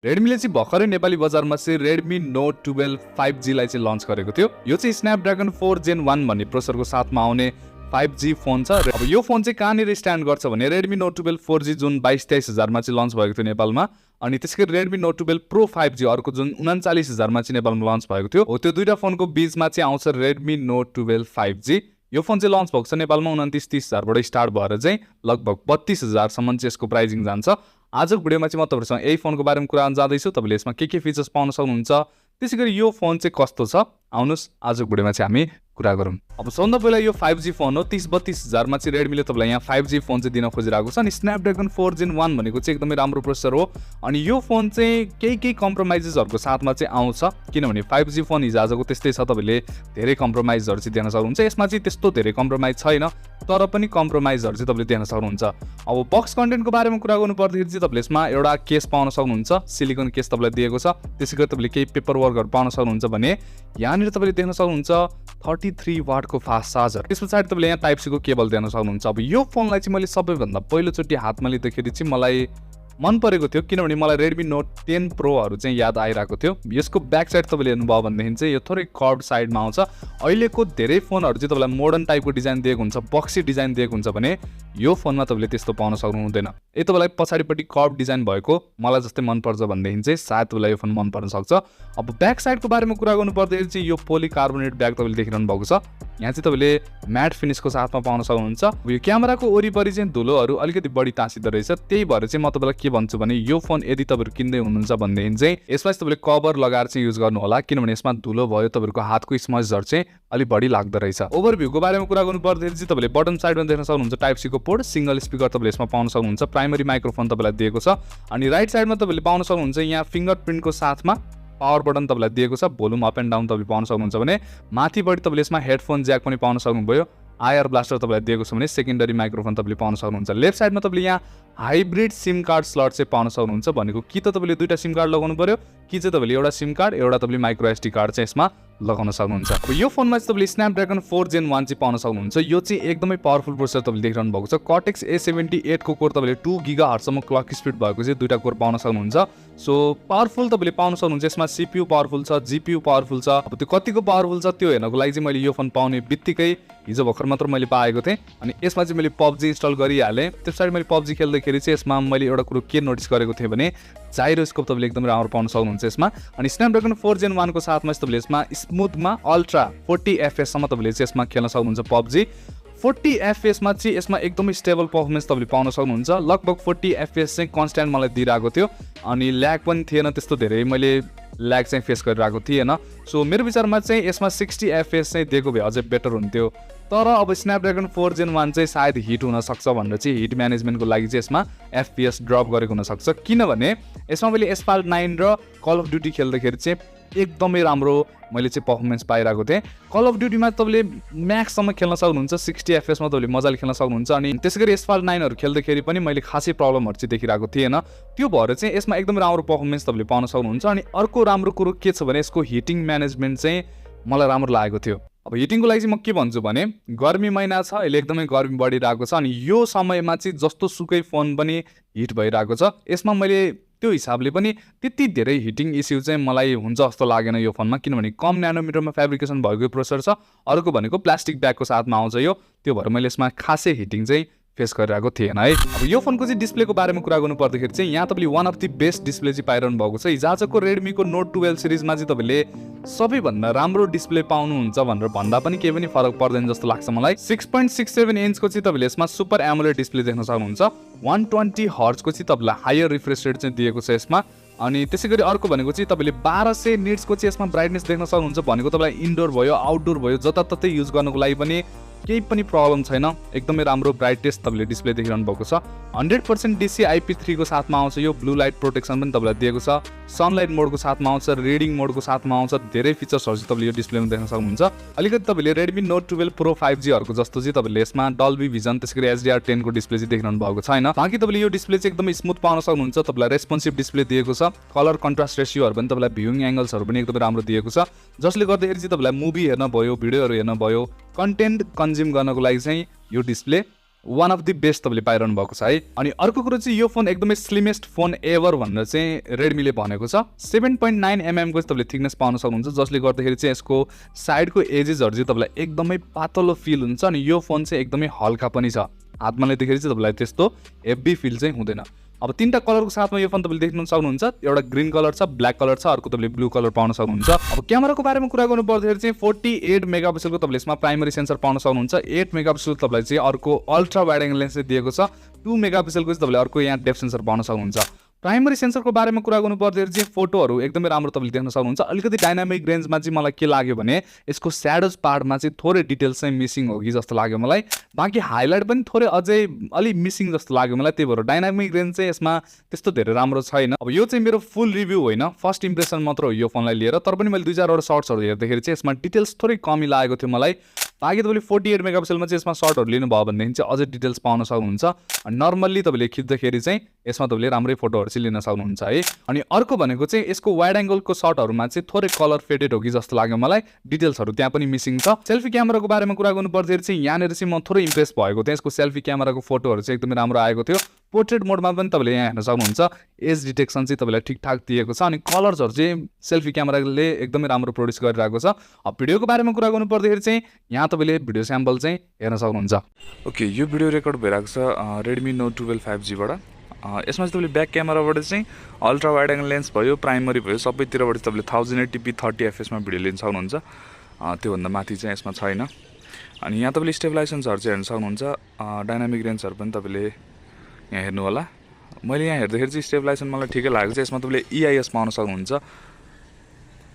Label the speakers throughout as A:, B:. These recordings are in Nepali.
A: रेडमीले चाहिँ भर्खरै नेपाली बजारमा चाहिँ Redmi Note 12 5G लाई चाहिँ लन्च गरेको थियो। यो चाहिँ Snapdragon 4 Gen 1 भन्ने प्रोसेसरको साथमा आउने 5G फोन छ। अब यो फोन चाहिँ कहाँनिर स्ट्यान्ड गर्छ भने Redmi Note 12 4G जुन 22-23 हजारमा चाहिँ लन्च भएको थियो नेपालमा, अनि त्यसैगरी Redmi Note 12 Pro 5G अर्को जुन 39 हजारमा चाहिँ नेपालमा लन्च भएको थियो। हो त्यो दुईटा फोनको बीचमा चाहिँ आउँछ Redmi Note 12 5G। यो फोन चाहिँ लन्च भएको छ नेपालमा 29-30 हजारबाट स्टार्ट भएर चाहिँ लगभग 32 हजारसम्म चाहिँ यसको प्राइसिङ जान्छ। आजको भिडियोमा चाहिँ म तपाईहरुसँग यही फोनको बारेमा कुरा गर्न जाँदैछु। तपाईले यसमा के फिचर्स पाउन सक्नुहुन्छ, त्यसैगरी यो फोन चाहिँ कस्तो छ, आउनुस् आजको भिडियोमा चाहिँ हामी कुरा गरौँ। अब सबभन्दा पहिला यो 5G फोन हो। 30-32 हजारमा चाहिँ रेडमीले तपाईलाई यहाँ 5G फोन चाहिँ दिन खोजिरहेको छ। अनि Snapdragon 4 Gen 1 भनेको चाहिँ एकदमै राम्रो प्रोसेसर हो। अनि यो फोन चाहिँ केही कम्प्रोमाइजेसहरुको साथमा चाहिँ आउँछ, किनभने 5G फोन हिजोआजको त्यस्तै छ, तपाईले धेरै कम्प्रोमाइजहरु चाहिँ देख्न सक्नुहुन्छ। यसमा चाहिँ त्यस्तो धेरै कम्प्रोमाइज छैन, तर पनि कम्प्रोमाइजहरु चाहिँ तपाईले देख्न सक्नुहुन्छ। अब बक्स कन्टेन्टको बारेमा कुरा गर्नु पर्दाखेरि चाहिँ तपाईले यसमा एउटा केस पाउन सक्नुहुन्छ, सिलिकन केस तपाईलाई दिएको छ। त्यसैगरी तपाईले केही पेपर वर्कहरु पाउन सक्नुहुन्छ भने यहाँनिर तपाईले देख्न सक्नुहुन्छ 33 वाटको फास्ट चार्जर। त्यसपछि तपाईले यहाँ टाइप सी को केबल देख्न सक्नुहुन्छ। अब यो फोनलाई चाहिँ मैले सबैभन्दा पहिलोचोटि हातमा लिँदाखेरि चाहिँ मलाई मन परेको थियो, किनभने मलाई Redmi Note 10 Proहरु चाहिँ याद आइरहेको थियो। यसको ब्याक साइड तपाईले हेर्नुभयो भनेदेखि चाहिँ यो थोरै कर्भ साइडमा आउँछ। अहिलेको धेरै फोनहरु चाहिँ तपाईलाई मोडर्न टाइपको डिजाइन दिएको हुन्छ, बक्सी डिजाइन दिएको हुन्छ भने यो फोनमा तपाईले त्यस्तो पाउन सक्नु हुँदैन। यदि तपाईलाई पछाडिपट्टि कर्भ डिजाइन भएको मलाई जस्तै मन पर्छ भनेदेखि चाहिँ सायद तपाईलाई यो फोन मन पर्न सक्छ। अब ब्याक साइडको बारेमा कुरा गर्नु पर्दाखेरि चाहिँ यो पोलिकार्बोनेट ब्याग तपाईले देखिरहनु भएको छ। यहाँ चाहिँ तपाईले म्याट फिनिशको साथमा पाउन सक्नुहुन्छ। यो क्यामेराको वरिपरि चाहिँ धुलोहरु अलिकति बढी तासिँदो रहेछ, त्यही भएर चाहिँ म तपाईलाई के भन्छु भने यो फोन यदि तपाईहरु किन्दै हुनुहुन्छ भनेदेखि चाहिँ यसमा तपाईले कभर लगाएर चाहिँ युज गर्नु होला, किनभने यसमा धुलो भयो तपाईहरुको हातको स्मजहरु चाहिँ अलि बढी लाग्दो रहेछ। ओभरभ्यूको बारेमा कुरा गर्नु पर्दाखेरि चाहिँ तपाईले बटम साइडमा देख्न सक्नुहुन्छ टाइप सी को पोर्ट, सिंगल स्पिकर तपाईले यसमा पाउन सक्नुहुन्छ, प्राइमरी माइक्रोफोन तपाईलाई दिएको छ। अनि राइट साइडमा तपाईले पाउन सक्नुहुन्छ यहाँ फिंगरप्रिन्टको साथमा पावर बटन तपाईलाई दिएको छ। भोल्युम अप एन्ड डाउन तपाईले पाउन सक्नुहुन्छ भने माथिबाट तपाईले यसमा हेडफोन ज्याक पनि पाउन सक्नुभयो। आईआर ब्लास्टर तपाईलाई दिएको छ भने सेकेन्डरी माइक्रोफोन तपाईले पाउन सक्नुहुन्छ। लेफ्ट साइडमा तपाईले यहाँ हाइब्रिड सिम कार्ड स्लट चाहिँ पाउन सक्नुहुन्छ। भनेको कि त तपाईले दुईटा सिम कार्ड लगाउनु पर्यो, कि चाहिँ तपाईले एउटा सिम कार्ड एउटा तपाईले माइक्रो एसडी कार्ड चाहिँ यसमा लगाउन सक्नुहुन्छ। यो फोनमा चाहिँ तपाईले Snapdragon 4 Gen 1 चाहिँ पाउन सक्नुहुन्छ। यो चाहिँ एकदमै पावरफुल प्रोसेसर तपाईले देखिरहनु भएको छ। Cortex A78 को कोर तपाईले 2 GHz सम्म क्लक स्पिड भएको चाहिँ दुईटा कोर पाउन सक्नुहुन्छ। सो पावरफुल तपाईले पाउन सक्नुहुन्छ। यसमा CPU पावरफुल छ, GPU पावरफुल छ। अब त्यो कतिको पावरफुल छ त्यो हेर्नको लागि चाहिँ मैले यो फोन पाउने बित्तिकै हिजो भर्खर मात्र मैले पाएको थिएँ। अनि यसमा चाहिँ मैले PUBG इन्स्टल गरिहालेँ। त्यसपछि मैले PUBG खेल्दाखेरि चाहिँ यसमा मैले एउटा कुरो के नोटिस गरेको थिएँ भने जाइरोस्कोप तपाईले एकदमै राम्रो पाउन सक्नुहुन्छ यसमा। अनि Snapdragon 4 Gen 1 को साथमा तपाईले यसमा स्मुथमा अल्ट्रा 40 FPS सम्म तपाईले चाहिँ यसमा खेल्न सक्नुहुन्छ PUBG। 40 FPS मा चाहिँ यसमा एकदमै स्टेबल परफर्मेन्स तपाईले पाउन सक्नुहुन्छ। लगभग 40 FPS चाहिँ कन्स्ट्यान्ट मलाई दिइरहेको थियो, अनि ल्याग पनि थिएन त्यस्तो धेरै, मैले ल्याग चाहिँ फेस गरिरहेको थिएन। सो मेरो विचारमा चाहिँ यसमा 60 FPS चाहिँ दिएको भए अझै बेटर हुन्थ्यो। तर अब Snapdragon 4 Gen 1 चाहिँ सायद हिट हुन सक्छ भनेर चाहिँ हिट म्यानेजमेन्टको लागि चाहिँ यसमा FPS ड्रप गरेको हुन सक्छ, किनभने यसमा मैले Asphalt 9 र कल अफ ड्युटी खेल्दाखेरि चाहिँ एकदमै राम्रो मैले चाहिँ परफर्मेन्स पाइरहेको थिएँ। कल अफ ड्युटीमा तपाईले म्याक्ससम्म खेल्न सक्नुहुन्छ, 60 FPS मा तपाईले मजाले खेल्न सक्नुहुन्छ। अनि त्यसैगरी Asphalt 9 हरु खेल्दाखेरि पनि मैले खासै प्रब्लमहरु चाहिँ देखिरहेको थिएन। त्यो भएर चाहिँ यसमा एकदमै राम्रो परफर्मेन्स तपाईले पाउन सक्नुहुन्छ। अनि अर्को राम्रो कुरो के छ भने यसको हिटिङ म्यानेजमेन्ट चाहिँ मलाई राम्रो लागेको थियो। अब हिटिङको लागि चाहिँ म के भन्छु भने गर्मी महिना छ, अहिले एकदमै गर्मी बढिरहेको छ, अनि यो समयमा चाहिँ जस्तो सुकै फोन पनि हिट भइरहेको छ। यसमा मैले त्यो हिसाबले पनि त्यति धेरै हिटिङ इस्यु चाहिँ मलाई हुन्छ जस्तो लागेन यो फोनमा, किनभने कम न्यानोमिटरमा फेब्रिकेसन भएको प्रोसेसर छ। अर्को भनेको प्लास्टिक ब्यागको साथमा आउँछ यो, त्यो भएर मैले यसमा खासै हिटिङ चाहिँ फेस गरिरहेको थिएन है। अब यो फोनको चाहिँ डिस्प्लेको बारेमा कुरा गर्नु पर्दाखेरि चाहिँ यहाँ तपाईले one of the best display चाहिँ पाइरहनु भएको छ। हिजोआजको रेडमीको Note 12 सिरिजमा चाहिँ तपाईले सबैभन्दा राम्रो डिस्प्ले पाउनुहुन्छ भनेर भन्दा पनि केही पनि फरक पर्दैन जस्तो लाग्छ मलाई। 6.67 इन्चको चाहिँ तपाईले यसमा सुपर एमोलेड डिस्प्ले देख्न सक्नुहुन्छ। 120 हर्ट्ज को चाहिँ तपाईलाई हायर रिफ्रेश रेट चाहिँ दिएको छ यसमा। अनि त्यसैगरी अर्को भनेको चाहिँ तपाईले 1200 निट्सको चाहिँ यसमा ब्राइटनेस देख्न सक्नुहुन्छ। भनेको तपाईलाई इन्डोर भयो आउटडोर भयो जताततै युज गर्नको लागि पनि केही पनि प्रब्लम छैन, एकदमै राम्रो ब्राइटेस्ट तपाईले डिस्प्ले देखिरहनु भएको छ। 100% DC IP3 को साथमा आउँछ यो। ब्लू लाइट प्रोटेक्सन पनि तपाईलाई दिएको छ। सनलाइट मोडको साथमा आउँछ, रिडिङ मोडको साथमा आउँछ। धेरै फिचर्सहरु चाहिँ तपाईले यो डिस्प्लेमा देख्न सक्नुहुन्छ। अलिकति तपाईले Redmi Note 12 Pro 5G हरुको जस्तो चाहिँ तपाईले यसमा Dolby Vision त्यसैगरी HDR10 को डिस्प्ले चाहिँ देखिरहनु भएको छैन। बाकी तपाईले यो डिस्प्ले चाहिँ एकदमै स्मुथ पाउन सक्नुहुन्छ। तपाईलाई रेस्पोन्सिभ डिस्प्ले दिएको छ। कलर कन्ट्रास्ट रेशियोहरु पनि तपाईलाई भ्युइङ एंगल्सहरु पनि एकदमै राम्रो दिएको छ, जसले गर्दाखेरि चाहिँ तपाईलाई मुभी हेर्न भयो, भिडियोहरु हेर्न भयो, कन्टेन्ट कन्ज्युम गर्नको लागि चाहिँ यो display one of the best तपाईँले पाइरहनु भएको छ है। अनि अर्को कुरो चाहिँ यो फोन एकदमै स्लिमेस्ट फोन एभर भनेर चाहिँ रेडमीले भनेको छ। 7.9 mm को तपाईँले थिकनेस पाउन सक्नुहुन्छ, जसले गर्दाखेरि चाहिँ यसको साइडको एजेसहरू चाहिँ तपाईँलाई एकदमै पातलो फिल हुन्छ अनि यो फोन चाहिँ एकदमै हल्का पनि छ। हातमा लिँदाखेरि चाहिँ तपाईँलाई त्यस्तो हेभी फिल चाहिँ हुँदैन। अब 3टा कलरको साथमा यो फोन तपाईँले देख्न सक्नुहुन्छ। एउटा ग्रीन कलर छ, ब्ल्याक कलर छ, अर्को तपाईँले ब्लू कलर पाउन सक्नुहुन्छ। अब क्यामेराको बारेमा कुरा गर्नु पर्दाखेरि चाहिँ 48 मेगापिक्सलको तपाईँले यसमा प्राइमरी सेन्सर पाउन सक्नुहुन्छ। 8 मेगापिक्सल तपाईँलाई चाहिँ अर्को अल्ट्रा वाइड एङ्गल लेन्स दिएको छ। 2 मेगापिक्सलको चाहिँ तपाईँले अर्को यहाँ डेप्थ सेन्सर पाउन सक्नुहुन्छ। प्राइमरी सेन्सरको बारेमा कुरा गर्नु पर्दाखेरि चाहिँ फोटोहरू एकदमै राम्रो तपाईँले देख्न सक्नुहुन्छ। अलिकति डाइनामिक रेन्जमा चाहिँ मलाई के लाग्यो भने यसको स्याडोज पार्टमा चाहिँ थोरै डिटेल्स चाहिँ मिसिङ हो कि जस्तो लाग्यो मलाई। बाँकी हाइलाइट पनि थोरै अझै अलि मिसिङ जस्तो लाग्यो मलाई। त्यही भएर डाइनामिक रेन्ज चाहिँ यसमा त्यस्तो धेरै राम्रो छैन। अब यो चाहिँ मेरो फुल रिभ्यू होइन, फर्स्ट इम्प्रेसन मात्र हो यो फोनलाई लिएर। तर पनि मैले 2-4वटा सर्ट्सहरू हेर्दाखेरि चाहिँ यसमा डिटेल्स थोरै कमी लागेको थियो मलाई। बाँकी तपाईँले 48 मेगापिक्सलमा चाहिँ यसमा सर्टहरू लिनुभयो भनेदेखि चाहिँ अझै डिटेल्स पाउन सक्नुहुन्छ। अनि नर्मल्ली तपाईँले खिच्दाखेरि चाहिँ यसमा तपाईँले राम्रै फोटोहरू चाहिँ लिन सक्नुहुन्छ है। अनि अर्को भनेको चाहिँ यसको वाइड एङ्गलको सर्टहरूमा चाहिँ थोरै कलर फेडेड हो कि जस्तो लाग्यो मलाई। डिटेल्सहरू त्यहाँ पनि मिसिङ छ। सेल्फी क्यामेराको बारेमा कुरा गर्नु पर्दाखेरि चाहिँ यहाँनिर चाहिँ म थोरै इम्प्रेस भएको थिएँ। यसको सेल्फी क्यामेराको फोटोहरू चाहिँ एकदमै राम्रो आएको थियो। पोर्ट्रेट मोडमा पनि तपाईँले यहाँ हेर्न सक्नुहुन्छ। एज डिटेक्सन चाहिँ तपाईँलाई ठिकठाक दिएको छ अनि कलर्सहरू चाहिँ सेल्फी क्यामेराले एकदमै राम्रो प्रोड्युस गरिरहेको छ। अब भिडियोको बारेमा कुरा गर्नु पर्दाखेरि चाहिँ यहाँ तपाईँले भिडियो स्याम्पल चाहिँ हेर्न सक्नुहुन्छ। ओके, यो भिडियो रेकर्ड भइरहेको छ Redmi Note 12 5G बाट। यसमा चाहिँ तपाईँले ब्याक क्यामेराबाट चाहिँ अल्ट्रा वाइड एङ्गल लेन्स भयो, प्राइमरी भयो, सबैतिरबाट तपाईँले 1080p 30 fps मा भिडियो लिन सक्नुहुन्छ। त्योभन्दा माथि चाहिँ यसमा छैन। अनि यहाँ तपाईँले स्टेबलाइजेसन्सहरू चाहिँ हेर्न सक्नुहुन्छ। डाइनामिक रेन्जहरू पनि तपाईँले यहाँ हेर्नु होला। मैले यहाँ हेर्दाखेरि चाहिँ स्टेबलाइजेसन मलाई ठिकै लागेको छ। यसमा तपाईँले EIS पाउन सक्नुहुन्छ।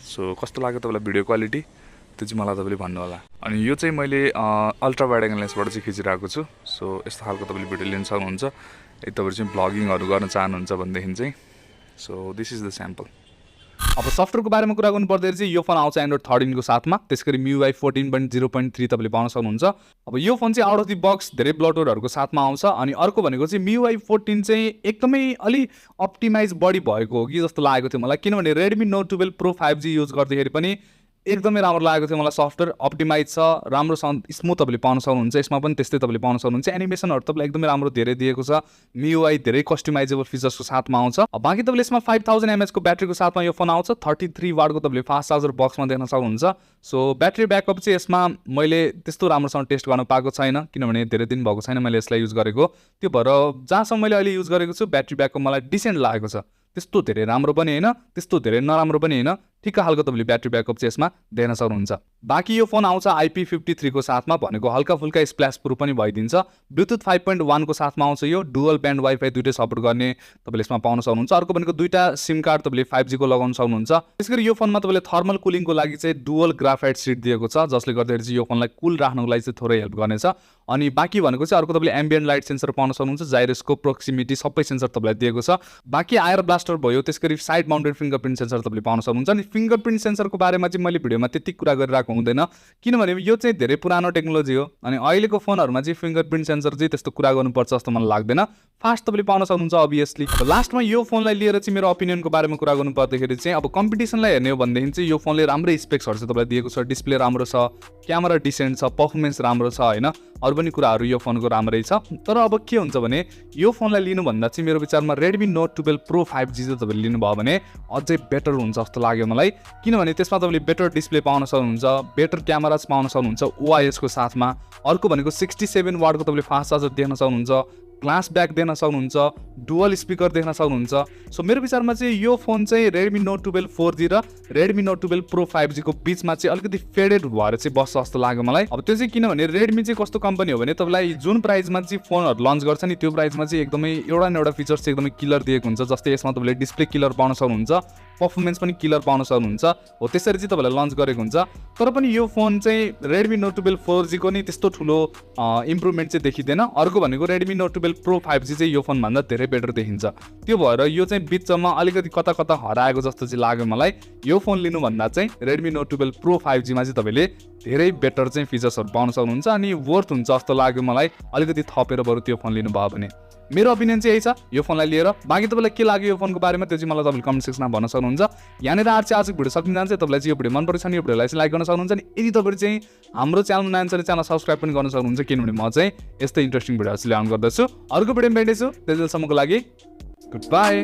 A: सो कस्तो लाग्यो तपाईँलाई भिडियो क्वालिटी त्यो चाहिँ मलाई तपाईँले भन्नु होला। अनि यो चाहिँ मैले अल्ट्रा वाइड एङ्गल लेन्सबाट चाहिँ खिचिरहेको छु। सो यस्तो खालको तपाईँले भिडियो लिन सक्नुहुन्छ। यदि तपाईँहरू चाहिँ भ्लगिङहरू गर्न चाहनुहुन्छ भनेदेखि चाहिँ। So this is the sample. अब सफ्टवेयरको बारेमा कुरा गर्नु पर्दाखेरि चाहिँ यो फोन आउँछ एन्ड्रोइड 13 को साथमा। त्यसै गरी MIUI 14.0.3 तपाईँले पाउन सक्नुहुन्छ। अब यो फोन चाहिँ आउट अफ द बक्स धेरै ब्लटवेयरहरूको साथमा आउँछ। अनि अर्को भनेको चाहिँ MIUI 14 चाहिँ एकदमै अलि अप्टिमाइज बढी भएको हो कि जस्तो लागेको थियो मलाई। किनभने Redmi Note 12 Pro 5G use गर्दाखेरि पनि एकदमै राम्रो लागेको थियो मलाई। सफ्टवेयर अप्टिमाइज छ, राम्रो स्मुथ तपाईँले पाउन सक्नुहुन्छ। यसमा पनि त्यस्तै तपाईँले पाउन सक्नुहुन्छ। एनिमेसनहरू तपाईँलाई एकदमै राम्रो धेरै दिएको छ। MIUI धेरै कस्टमाइजेबल फिचर्सको साथमा आउँछ। बाँकी तपाईँले यसमा 5000 mAh को ब्याट्रीको साथमा यो फोन आउँछ। 33 वाटको तपाईँले फास्ट चार्जर बक्समा देख्न सक्नुहुन्छ। सो ब्याट्री ब्याकअप चाहिँ यसमा मैले त्यस्तो राम्रोसँग टेस्ट गर्न पाएको छैन, किनभने धेरै दिन भएको छैन मैले यसलाई युज गरेको। त्यो भएर जहाँसम्म मैले अहिले युज गरेको छु ब्याट्री ब्याकअप मलाई डिसेन्ट लागेको छ। त्यस्तो धेरै राम्रो पनि होइन, त्यस्तो धेरै नराम्रो पनि होइन, ठिक्क खालको तपाईँले ब्याट्री ब्याकअप चाहिँ यसमा देख्न सक्नुहुन्छ। बाँकी यो फोन आउँछ IP53 को साथमा, भनेको हल्का फुल्का स्प्ल्यास प्रुफ पनि भइदिन्छ। ब्लुटुथ 5.1 को साथमा आउँछ। यो डुअल ब्यान्ड वाइफाई दुइटै सपोर्ट गर्ने तपाईँले यसमा पाउन सक्नुहुन्छ। अर्को भनेको 2टा सिम कार्ड तपाईँले 5G को लगाउन सक्नुहुन्छ। त्यसैगरी यो फोनमा तपाईँले थर्मल कुलिङको लागि चाहिँ डुअल ग्राफाइट सिट दिएको छ, जसले गर्दाखेरि चाहिँ यो फोनलाई कुल राख्नको लागि चाहिँ थोरै हेल्प गर्नेछ। अनि बाँकी भनेको चाहिँ अर्को तपाईँले एम्बियन्ट लाइट सेन्सर पाउन सक्नुहुन्छ। जाइरोस्कोप, प्रोक्सिमिटी सबै सेन्सर तपाईँलाई दिएको छ। बाँकी आयर ब्लास्टर भयो, त्यसगरी साइड माउन्टेड फिङ्गरप्रिन्ट सेन्सर तपाईँले पाउन सक्नुहुन्छ। अनि फिङ्गरप्रिन्ट सेन्सरको बारेमा चाहिँ मैले भिडियोमा त्यति कुरा गरिरहेको हुँदैन, किनभने यो चाहिँ धेरै पुरानो टेक्नोलोजी हो। अनि अहिलेको फोनहरूमा चाहिँ फिङ्गरप्रिन्ट सेन्सर चाहिँ त्यस्तो कुरा गर्नुपर्छ जस्तो मलाई लाग्दैन। फास्ट तपाईँले पाउन सक्नुहुन्छ अभियसली। लास्टमा यो फोनलाई लिएर चाहिँ मेरो ओपिनियनको बारेमा कुरा गर्नु पर्दाखेरि चाहिँ अब कम्पिटिसनलाई हेर्ने हो भनेदेखि चाहिँ यो फोनले राम्रै स्पेक्सहरू चाहिँ तपाईँलाई दिएको छ। डिस्प्ले राम्रो छ, क्यामेरा डिसेन्ट छ, पर्फर्मेन्स राम्रो छ होइन, अरू पनि कुराहरू यो फोनको राम्रै छ। तर अब के हुन्छ भने यो फोनलाई लिनुभन्दा चाहिँ मेरो विचारमा Redmi Note 12 Pro 5G चाहिँ तपाईँले लिनुभयो भने अझै बेटर हुन्छ जस्तो लाग्यो मलाई। किनभने त्यसमा तपाईँले बेटर डिस्प्ले पाउन सक्नुहुन्छ, बेटर क्यामेराज पाउन सक्नुहुन्छ OIS को साथमा। अर्को भनेको 67 वाटको तपाईँले फास्ट चार्जर देख्न सक्नुहुन्छ, ग्लास ब्याक देख्न सक्नुहुन्छ, डुअल स्पिकर देख्न सक्नुहुन्छ। सो मेरो विचारमा चाहिँ यो फोन चाहिँ Redmi Note 12 4G र Redmi Note 12 Pro 5G को बिचमा चाहिँ अलिकति फेडेड भएर चाहिँ बस्छ जस्तो लाग्यो मलाई। अब त्यो चाहिँ किनभने Redmi चाहिँ कस्तो कम्पनी हो भने तपाईँलाई जुन प्राइसमा चाहिँ फोनहरू लन्च गर्छ नि त्यो प्राइसमा चाहिँ एकदमै एउटा न एउटा फिचर्स चाहिँ एकदमै किलर दिएको हुन्छ। जस्तै यसमा तपाईँले डिस्प्ले किलर पाउन सक्नुहुन्छ, पर्फर्मेन्स पनि किलर पाउन सक्नुहुन्छ। हो त्यसरी चाहिँ तपाईँलाई लन्च गरेको हुन्छ। तर पनि यो फोन चाहिँ Redmi Note 12 4G को नि त्यस्तो ठुलो इम्प्रुभमेन्ट चाहिँ देखिँदैन। अर्को भनेको Redmi Note 12 Pro 5G चाहिँ यो फोनभन्दा धेरै बेटर देखिन्छ। त्यो भएर यो चाहिँ बिचमा अलिकति कता कता हराएको जस्तो चाहिँ लाग्यो मलाई। यो फोन लिनुभन्दा चाहिँ Redmi Note 12 Pro 5G मा चाहिँ तपाईँले धेरै बेटर चाहिँ फिचर्सहरू पाउन सक्नुहुन्छ अनि वर्थ हुन्छ जस्तो लाग्यो मलाई। अलिकति थपेर बरु त्यो फोन लिनुभयो भने। मेरो ओपिनियन चाहिँ यही छ यो फोनलाई लिएर। बाँकी तपाईँलाई के लाग्यो यो फोनको बारेमा त्यो चाहिँ मलाई तपाईँले कमेन्ट सेक्सनमा भन्न सक्नुहुन्छ। यहाँनिर आजको भिडियो सकिन जान्छ। तपाईँलाई चाहिँ यो भिडियो मन परेको छ भने यो भिडियोलाई चाहिँ लाइक गर्न सक्नुहुन्छ नि। यदि तपाईँले चाहिँ हाम्रो च्यानल नयाँ छ च्यानल सब्सक्राइब पनि गर्न सक्नुहुन्छ, किनभने म चाहिँ यस्तै इन्ट्रेस्टिङ भिडियोहरू चाहिँ ल्याउने गर्दछु। अर्को भिडियोमा भेट्नेछु, त्यसैसम्मको लागि गुड बाई।